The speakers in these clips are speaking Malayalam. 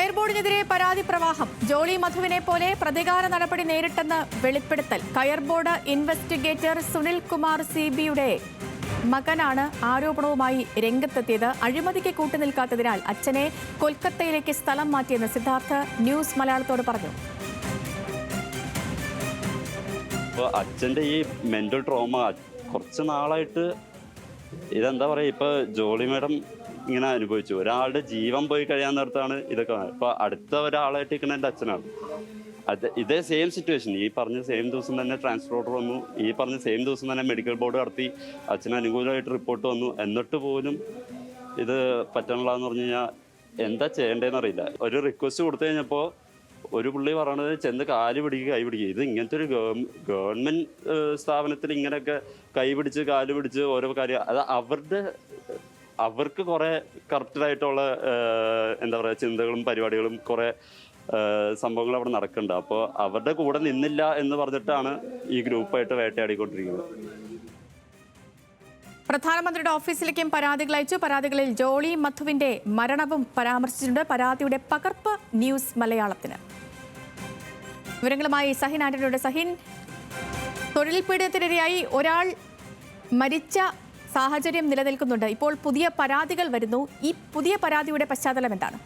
കയർ ബോർഡിനെതിരെ പരാതി പ്രവാഹം. ജോളി മധുവിനെ പോലെ പ്രതികാര നടപടി നേരിട്ടെന്ന് വെളിപ്പെടുത്തൽ. കയർ ബോർഡ് ഇൻവെസ്റ്റിഗേറ്റർ സുനിൽ കുമാർ സിബിയുടെ മകനാണ് ആരോപണവുമായി രംഗത്തെത്തിയത്. അഴിമതിക്ക് കൂട്ടുനിൽക്കാത്തതിനാൽ അച്ഛനെ കൊൽക്കത്തയിലേക്ക് സ്ഥലം മാറ്റിയെന്ന് സിദ്ധാർത്ഥ് ന്യൂസ് മലയാളത്തോട് പറഞ്ഞു. അച്ഛൻ്റെ ഈ മെന്റൽ ട്രോമ കുറച്ച് നാളായിട്ട് ഇതെന്താ പറയുക, ഇപ്പൊ ജോളി മേഡം ഇങ്ങനെ അനുഭവിച്ചു. ഒരാളുടെ ജീവൻ പോയി കഴിയാൻ നേരത്താണ് ഇതൊക്കെ. ഇപ്പൊ അടുത്ത ഒരാളായിട്ട് നിൽക്കുന്ന എൻ്റെ അച്ഛനാണ്. ഇതേ സെയിം സിറ്റുവേഷൻ. ഈ പറഞ്ഞ സെയിം ദിവസം തന്നെ ട്രാൻസ്ഫർ ഓർഡർ വന്നു. ഈ പറഞ്ഞ സെയിം ദിവസം തന്നെ മെഡിക്കൽ ബോർഡ് നടത്തി അച്ഛന് അനുകൂലമായിട്ട് റിപ്പോർട്ട് വന്നു. എന്നിട്ട് പോലും ഇത് പറ്റണില്ലാന്ന് പറഞ്ഞു കഴിഞ്ഞാൽ എന്താ ചെയ്യേണ്ടതെന്ന് അറിയില്ല. ഒരു റിക്വസ്റ്റ് കൊടുത്തു കഴിഞ്ഞപ്പോൾ ഒരു പുള്ളി പറയണത് ചെന്ന് കാല് പിടിക്കുക, കൈ പിടിക്കുക. ഇത് ഇങ്ങനത്തെ ഒരു ഗവൺമെന്റ് സ്ഥാപനത്തിൽ ഇങ്ങനെയൊക്കെ കൈ പിടിച്ച് കാല് പിടിച്ച് ഓരോ കാര്യം, അത് അവർക്ക് കുറെ കറക്റ്റഡായിട്ടുള്ള എന്താ പറയുക ചിന്തകളും പരിപാടികളും കുറെ സംഭവങ്ങൾ അവിടെ നടക്കുന്നുണ്ട്. അപ്പോൾ അവരുടെ കൂടെ നിന്നില്ല എന്ന് പറഞ്ഞിട്ടാണ് ഈ ഗ്രൂപ്പായിട്ട് വേട്ടയാടിക്കൊണ്ടിരിക്കുന്നത്. പ്രധാനമന്ത്രിയുടെ ഓഫീസിലേക്കും പരാതികൾ അയച്ചു. പരാതികളിൽ ജോളി മധുവിന്റെ മരണവും പരാമർശിച്ചിട്ടുണ്ട്. പരാതിയുടെ പകർപ്പ് ന്യൂസ് മലയാളത്തിന്. വിവരങ്ങളുമായി സഹിൻ ആന്റണിയുടെ. സഹിൻ, തൊഴിൽ പീഡനത്തിനിരയായി ഒരാൾ മരിച്ച സാഹചര്യം നിലനിൽക്കുന്നുണ്ട്. ഇപ്പോൾ പുതിയ പരാതികൾ വരുന്നു. ഈ പുതിയ പരാതിയുടെ പശ്ചാത്തലം എന്താണ്?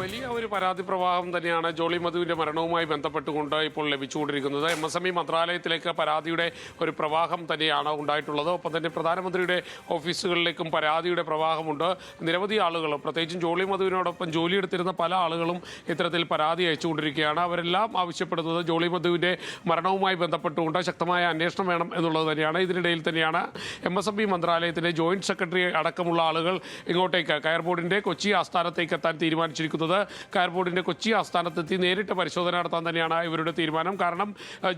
വലിയ ഒരു പരാതി പ്രവാഹം തന്നെയാണ് ജോളി മധുവിൻ്റെ മരണവുമായി ബന്ധപ്പെട്ടുകൊണ്ട് ഇപ്പോൾ ലഭിച്ചുകൊണ്ടിരിക്കുന്നത്. MSME മന്ത്രാലയത്തിലേക്ക് പരാതിയുടെ ഒരു പ്രവാഹം തന്നെയാണ് ഉണ്ടായിട്ടുള്ളത്. ഒപ്പം തന്നെ പ്രധാനമന്ത്രിയുടെ ഓഫീസുകളിലേക്കും പരാതിയുടെ പ്രവാഹമുണ്ട്. നിരവധി ആളുകൾ, പ്രത്യേകിച്ചും ജോളി മധുവിനോടൊപ്പം ജോലിയെടുത്തിരുന്ന പല ആളുകളും ഇത്തരത്തിൽ പരാതി അയച്ചുകൊണ്ടിരിക്കുകയാണ്. അവരെല്ലാം ആവശ്യപ്പെടുന്നത് ജോളി മധുവിൻ്റെ മരണവുമായി ബന്ധപ്പെട്ടുകൊണ്ട് ശക്തമായ അന്വേഷണം വേണം എന്നുള്ളത് തന്നെയാണ്. ഇതിനിടയിൽ തന്നെയാണ് MSME മന്ത്രാലയത്തിൻ്റെ ജോയിന്റ് സെക്രട്ടറി അടക്കമുള്ള ആളുകൾ ഇങ്ങോട്ടേക്ക് കയർ ബോർഡിൻ്റെ കൊച്ചി ആസ്ഥാനത്തേക്ക് എത്താൻ തീരുമാനിച്ചിരിക്കുന്നത്. കയർ ബോർഡിന്റെ കൊച്ചി ആസ്ഥാനത്തെത്തി നേരിട്ട് പരിശോധന നടത്താൻ തന്നെയാണ് ഇവരുടെ തീരുമാനം. കാരണം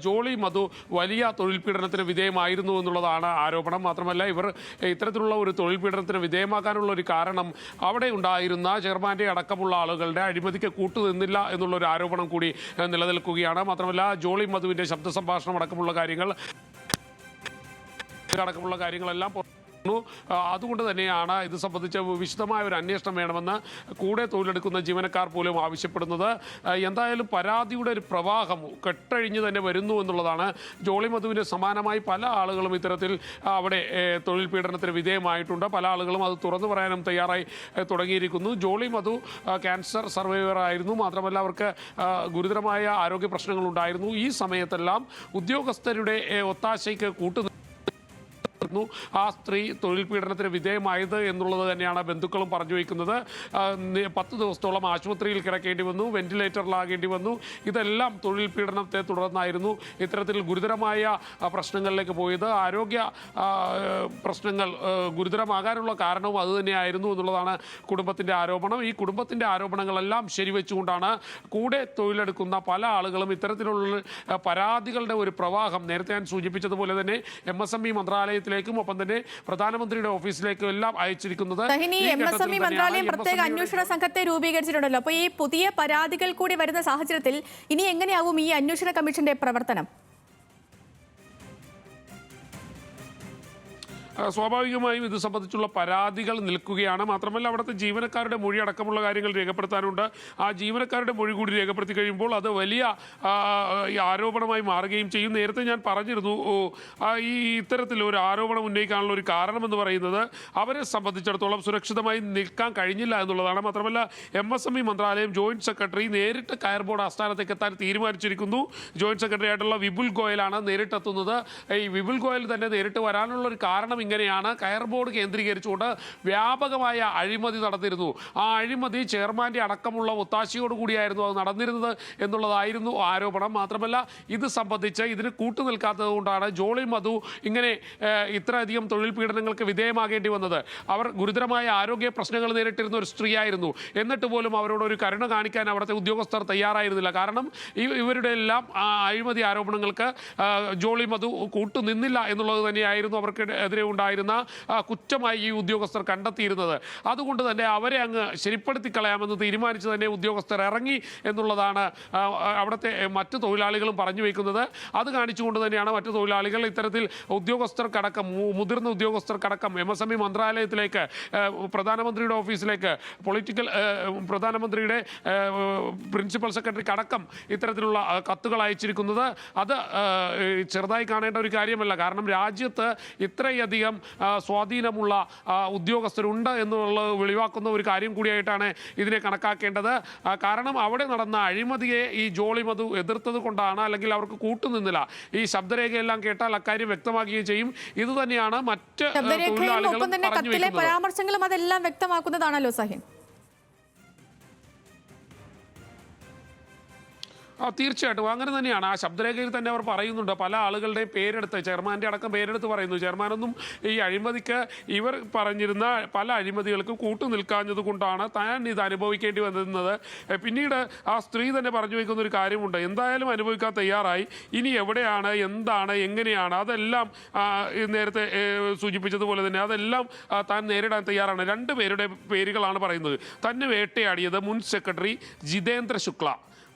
ജോളി മധു വലിയ തൊഴിൽ പീഡനത്തിന് വിധേയമായിരുന്നു എന്നുള്ളതാണ് ആരോപണം. മാത്രമല്ല ഇവർ ഇത്തരത്തിലുള്ള ഒരു തൊഴിൽ പീഡനത്തിന് വിധേയമാക്കാനുള്ള ഒരു കാരണം അവിടെ ഉണ്ടായിരുന്ന ചെയർമാൻ്റെ അടക്കമുള്ള ആളുകളുടെ അഴിമതിക്ക് കൂട്ടുനിന്നില്ല എന്നുള്ളൊരു ആരോപണം കൂടി നിലനിൽക്കുകയാണ്. മാത്രമല്ല ജോളി മധുവിന്റെ ശബ്ദ സംഭാഷണം അടക്കമുള്ള കാര്യങ്ങളെല്ലാം അതുകൊണ്ട് തന്നെയാണ് ഇത് സംബന്ധിച്ച് വിശദമായ ഒരു അന്വേഷണം വേണമെന്ന് കൂടെ തൊഴിലെടുക്കുന്ന ജീവനക്കാർ പോലും ആവശ്യപ്പെടുന്നത്. എന്തായാലും പരാതിയുടെ ഒരു പ്രവാഹം കെട്ടഴിഞ്ഞ് തന്നെ വരുന്നു എന്നുള്ളതാണ്. ജോളി മധുവിന് സമാനമായി പല ആളുകളും ഇത്തരത്തിൽ അവിടെ തൊഴിൽ പീഡനത്തിന് വിധേയമായിട്ടുണ്ട്. പല ആളുകളും അത് തുറന്നു പറയാനും തയ്യാറായി തുടങ്ങിയിരിക്കുന്നു. ജോളി മധു ക്യാൻസർ സർവൈവർ ആയിരുന്നു. മാത്രമല്ല അവർക്ക് ഗുരുതരമായ ആരോഗ്യ പ്രശ്നങ്ങളുണ്ടായിരുന്നു. ഈ സമയത്തെല്ലാം ഉദ്യോഗസ്ഥരുടെ ഒത്താശയ്ക്ക് ആ സ്ത്രീ തൊഴിൽ പീഡനത്തിന് വിധേയമായത് എന്നുള്ളത് തന്നെയാണ് ബന്ധുക്കളും പറഞ്ഞു വയ്ക്കുന്നത്. 10 ദിവസത്തോളം ആശുപത്രിയിൽ കിടക്കേണ്ടി വന്നു, വെന്റിലേറ്ററിലാകേണ്ടി വന്നു. ഇതെല്ലാം തൊഴിൽ പീഡനത്തെ തുടർന്നായിരുന്നു ഇത്തരത്തിൽ ഗുരുതരമായ പ്രശ്നങ്ങളിലേക്ക് പോയത്. ആരോഗ്യ പ്രശ്നങ്ങൾ ഗുരുതരമാകാനുള്ള കാരണവും അതുതന്നെയായിരുന്നു എന്നുള്ളതാണ് കുടുംബത്തിൻ്റെ ആരോപണം. ഈ കുടുംബത്തിൻ്റെ ആരോപണങ്ങളെല്ലാം ശരിവെച്ചുകൊണ്ടാണ് കൂടെ തൊഴിലെടുക്കുന്ന പല ആളുകളും ഇത്തരത്തിലുള്ള പരാതികളുടെ ഒരു പ്രവാഹം, നേരത്തെ ഞാൻ സൂചിപ്പിച്ചതുപോലെ തന്നെ MSME മന്ത്രാലയത്തിലേക്ക് ഒപ്പം തന്നെ പ്രധാനമന്ത്രിയുടെ ഓഫീസിലേക്കും എല്ലാം അയച്ചിരിക്കുന്നത്. MSME മന്ത്രാലയം പ്രത്യേക അന്വേഷണ സംഘത്തെ രൂപീകരിച്ചിട്ടുണ്ടല്ലോ. അപ്പോൾ ഈ പുതിയ പരാതികൾ കൂടി വരുന്ന സാഹചര്യത്തിൽ ഇനി എങ്ങനെയാവും ഈ അന്വേഷണ കമ്മീഷന്റെ പ്രവർത്തനം? സ്വാഭാവികമായും ഇത് സംബന്ധിച്ചുള്ള പരാതികൾ നിൽക്കുകയാണ്. മാത്രമല്ല അവിടുത്തെ ജീവനക്കാരുടെ മൊഴി അടക്കമുള്ള കാര്യങ്ങൾ രേഖപ്പെടുത്താനുണ്ട്. ആ ജീവനക്കാരുടെ മൊഴി കൂടി രേഖപ്പെടുത്തി കഴിയുമ്പോൾ അത് വലിയ ആരോപണമായി മാറുകയും ചെയ്യും. നേരത്തെ ഞാൻ പറഞ്ഞിരുന്നു, ഈ ഇത്തരത്തിൽ ഒരു ആരോപണം ഉന്നയിക്കാനുള്ള ഒരു കാരണമെന്ന് പറയുന്നത് അവരെ സംബന്ധിച്ചിടത്തോളം സുരക്ഷിതമായി നിൽക്കാൻ കഴിഞ്ഞില്ല എന്നുള്ളതാണ്. മാത്രമല്ല MSME മന്ത്രാലയം ജോയിന്റ് സെക്രട്ടറി നേരിട്ട് കയർ ബോർഡ് ആസ്ഥാനത്തേക്ക് എത്താൻ തീരുമാനിച്ചിരിക്കുന്നു. ജോയിന്റ് സെക്രട്ടറി ആയിട്ടുള്ള വിപുൽ ഗോയലാണ് നേരിട്ടെത്തുന്നത്. ഈ വിപുൽ ഗോയൽ തന്നെ നേരിട്ട് വരാനുള്ള ഒരു കാരണം ഇങ്ങനെയാണ്. കയർ ബോർഡ് കേന്ദ്രീകരിച്ചുകൊണ്ട് വ്യാപകമായ അഴിമതി നടന്നിരുന്നു. ആ അഴിമതി ചെയർമാൻ്റെ അടക്കമുള്ള ഒത്താശയോടുകൂടിയായിരുന്നു അത് നടന്നിരുന്നത് എന്നുള്ളതായിരുന്നു ആരോപണം. മാത്രമല്ല ഇത് സംബന്ധിച്ച് ഇതിന് കൂട്ടുനിൽക്കാത്തത് കൊണ്ടാണ് ജോളി മധു ഇങ്ങനെ ഇത്രയധികം തൊഴിൽ പീഡനങ്ങൾക്ക് വിധേയമാകേണ്ടി വന്നത്. അവർ ഗുരുതരമായ ആരോഗ്യ പ്രശ്നങ്ങൾ നേരിട്ടിരുന്ന ഒരു സ്ത്രീയായിരുന്നു. എന്നിട്ട് പോലും അവരോട് ഒരു കരുണ കാണിക്കാൻ അവിടുത്തെ ഉദ്യോഗസ്ഥർ തയ്യാറായിരുന്നില്ല. കാരണം ഇവരുടെ എല്ലാം അഴിമതി ആരോപണങ്ങൾക്ക് ജോളി മധു കൂട്ടുനിന്നില്ല എന്നുള്ളത് തന്നെയായിരുന്നു അവർക്കെതിരെ ഉണ്ടായിരുന്ന കുറ്റമായി ഈ ഉദ്യോഗസ്ഥർ കണ്ടെത്തിയിരുന്നത്. അതുകൊണ്ട് തന്നെ അവരെ അങ്ങ് ശരിപ്പെടുത്തി കളയാമെന്ന് തീരുമാനിച്ച് തന്നെ ഉദ്യോഗസ്ഥർ ഇറങ്ങി എന്നുള്ളതാണ് അവിടുത്തെ മറ്റ് തൊഴിലാളികളും പറഞ്ഞു വയ്ക്കുന്നത്. അത് കാണിച്ചുകൊണ്ട് തന്നെയാണ് മറ്റു തൊഴിലാളികൾ ഇത്തരത്തിൽ ഉദ്യോഗസ്ഥർക്കടക്കം മുതിർന്ന ഉദ്യോഗസ്ഥർക്കടക്കം MSME മന്ത്രാലയത്തിലേക്ക്, പ്രധാനമന്ത്രിയുടെ ഓഫീസിലേക്ക്, പ്രധാനമന്ത്രിയുടെ പ്രിൻസിപ്പൽ സെക്രട്ടറിക്ക് അടക്കം ഇത്തരത്തിലുള്ള കത്തുകൾ അയച്ചിരിക്കുന്നത്. അത് ചെറുതായി കാണേണ്ട ഒരു കാര്യമല്ല. കാരണം രാജ്യത്ത് ഇത്രയധികം സ്വാധീനമുള്ള ഉദ്യോഗസ്ഥരുണ്ട് എന്നുള്ളത് വെളിവാക്കുന്ന ഒരു കാര്യം കൂടിയായിട്ടാണ് ഇതിനെ കണക്കാക്കേണ്ടത്. കാരണം അവിടെ നടന്ന അഴിമതിയെ ഈ ജോളി മധു എതിർത്തത് കൊണ്ടാണ്, അല്ലെങ്കിൽ അവർക്ക് കൂട്ടുനിന്നില്ല. ഈ ശബ്ദരേഖയെല്ലാം കേട്ടാൽ അക്കാര്യം വ്യക്തമാക്കുകയും ചെയ്യും. ഇത് തന്നെയാണ് മറ്റ് തൊഴിലാളികളും പരാമർശങ്ങളും അതെല്ലാം വ്യക്തമാക്കുന്നതാണല്ലോ സഹിൻ. തീർച്ചയായിട്ടും അങ്ങനെ തന്നെയാണ്. ആ ശബ്ദരേഖയിൽ തന്നെ അവർ പറയുന്നുണ്ട്, പല ആളുകളുടെയും പേരെടുത്ത്, ചെയർമാൻ്റെ അടക്കം പേരെടുത്ത് പറയുന്നു. ചെയർമാനൊന്നും ഈ അഴിമതിക്ക്, ഇവർ പറഞ്ഞിരുന്ന പല അഴിമതികൾക്കും കൂട്ടു നിൽക്കാഞ്ഞത് കൊണ്ടാണ് താൻ ഇത് അനുഭവിക്കേണ്ടി വന്നിരുന്നത്. പിന്നീട് ആ സ്ത്രീ തന്നെ പറഞ്ഞു വയ്ക്കുന്ന ഒരു കാര്യമുണ്ട്, എന്തായാലും അനുഭവിക്കാൻ തയ്യാറായി, ഇനി എവിടെയാണ്, എന്താണ്, എങ്ങനെയാണ്, അതെല്ലാം നേരത്തെ സൂചിപ്പിച്ചതുപോലെ തന്നെ അതെല്ലാം താൻ നേരിടാൻ തയ്യാറാണ്. 2 പേരുടെ പേരുകളാണ് പറയുന്നത്. തന്നെ വേട്ടയാടിയത് മുൻ സെക്രട്ടറി ജിതേന്ദ്ര ശുക്ല,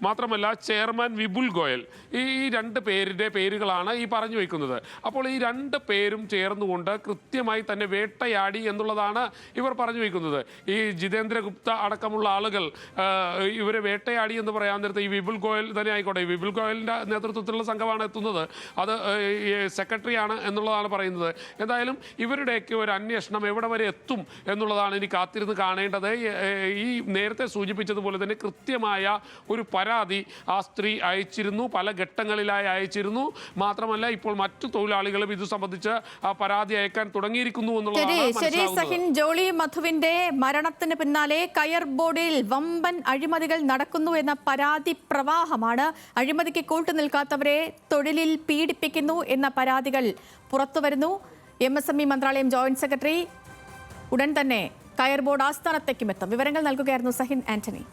മാത്രമല്ല ചെയർമാൻ വിപുൽ ഗോയൽ. ഈ 2 പേരുടെ പേരുകളാണ് ഈ പറഞ്ഞു വയ്ക്കുന്നത്. അപ്പോൾ ഈ 2 പേരും ചേർന്നുകൊണ്ട് കൃത്യമായി തന്നെ വേട്ടയാടി എന്നുള്ളതാണ് ഇവർ പറഞ്ഞു വയ്ക്കുന്നത്. ഈ ജിതേന്ദ്ര ഗുപ്ത അടക്കമുള്ള ആളുകൾ ഇവരെ വേട്ടയാടി എന്ന് പറയാൻ നേരത്തെ ഈ വിപുൽ ഗോയൽ തന്നെ ആയിക്കോട്ടെ, വിപുൽ ഗോയലിൻ്റെ നേതൃത്വത്തിലുള്ള സംഘമാണ് എത്തുന്നത്, അത് സെക്രട്ടറിയാണ് എന്നുള്ളതാണ് പറയുന്നത്. എന്തായാലും ഇവരുടെയൊക്കെ ഒരു അന്വേഷണം എവിടെ വരെ എത്തും എന്നുള്ളതാണ് ഇനി കാത്തിരുന്ന് കാണേണ്ടത്. ഈ നേരത്തെ സൂചിപ്പിച്ചതുപോലെ തന്നെ കൃത്യമായ ഒരു പരാതി ആ സ്ത്രീ അയച്ചിരുന്നു, പല ഘട്ടങ്ങളിലായി അയച്ചിരുന്നു. മാത്രമല്ല ഇപ്പോൾ മറ്റു തൊഴിലാളികളും ഇത് സംബന്ധിച്ച് പരാതി അയക്കാൻ തുടങ്ങിയിരിക്കുന്നു എന്നുള്ളതാണ്. ജോളി മധുവിന്റെ മരണത്തിന് പിന്നാലെ കയർ ബോർഡിൽ വമ്പൻ അഴിമതികൾ നടക്കുന്നു എന്ന പരാതി പ്രവാഹമാണ്. അഴിമതിക്ക് കൂട്ടുനിൽക്കാത്തവരെ തൊഴിലിൽ പീഡിപ്പിക്കുന്നു എന്ന പരാതികൾ പുറത്തുവരുന്നു. MSME മന്ത്രാലയം ജോയിന്റ് സെക്രട്ടറി ഉടൻ തന്നെ കയർ ബോർഡ് ആസ്ഥാനത്തേക്കും എത്തും. വിവരങ്ങൾ നൽകുകയായിരുന്നു സഹിൻ ആന്റണി.